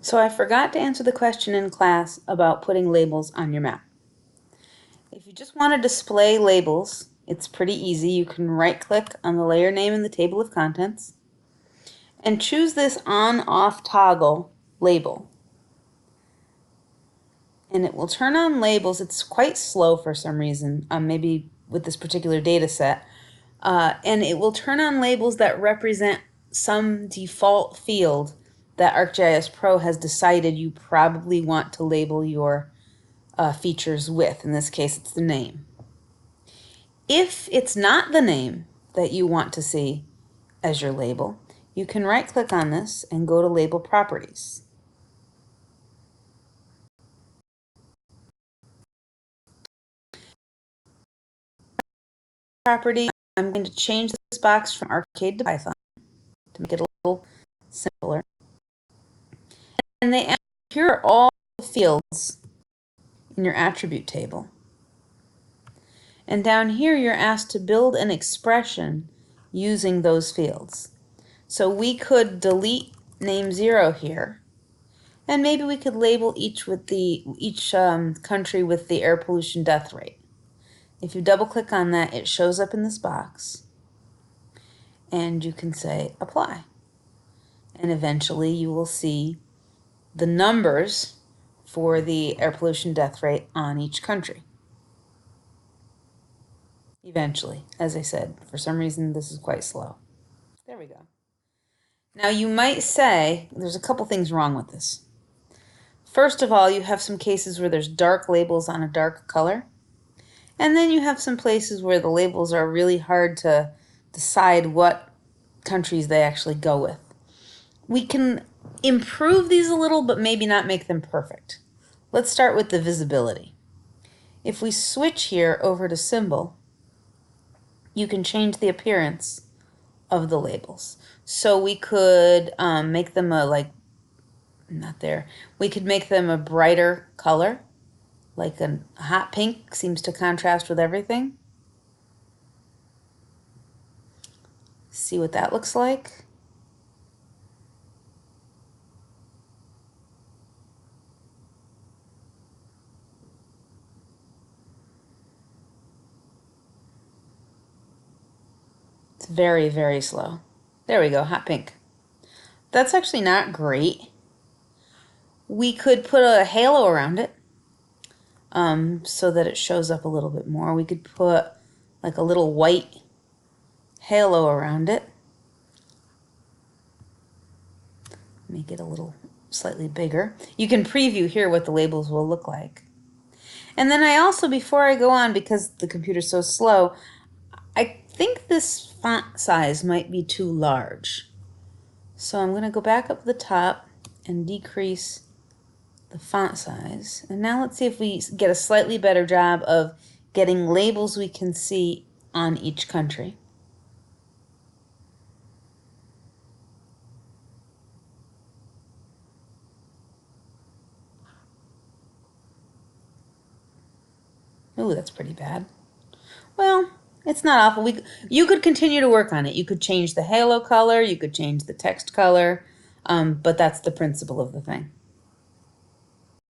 So I forgot to answer the question in class about putting labels on your map. If you just want to display labels, it's pretty easy. You can right-click on the layer name in the table of contents and choose this on-off toggle label. And it will turn on labels. It's quite slow for some reason, maybe with this particular data set. And it will turn on labels that represent some default field that ArcGIS Pro has decided you probably want to label your features with. In this case, it's the name. If it's not the name that you want to see as your label, you can right-click on this and go to Label Properties. Property, I'm going to change this box from Arcade to Python to make it a little simpler. And here are all the fields in your attribute table. And down here, you're asked to build an expression using those fields. So we could delete name 0 here, and maybe we could label each country with the air pollution death rate. If you double click on that, it shows up in this box, and you can say apply. And eventually you will see the numbers for the air pollution death rate on each country. Eventually, as I said, for some reason this is quite slow. There we go. Now you might say there's a couple things wrong with this. First of all, you have some cases where there's dark labels on a dark color. And then you have some places where the labels are really hard to decide what countries they actually go with. We can improve these a little, but maybe not make them perfect. Let's start with the visibility. If we switch here over to symbol, you can change the appearance of the labels. So we could make them we could make them a brighter color, like a hot pink seems to contrast with everything. See what that looks like. It's very, very slow. There we go, hot pink. That's actually not great. We could put a halo around it so that it shows up a little bit more. We could put like a little white halo around it. Make it a little slightly bigger. You can preview here what the labels will look like. And then I also, before I go on, because the computer's so slow, I think this font size might be too large. So I'm going to go back up the top and decrease the font size. And now let's see if we get a slightly better job of getting labels we can see on each country. Ooh, that's pretty bad. Well, it's not awful. You could continue to work on it. You could change the halo color, you could change the text color, but that's the principle of the thing.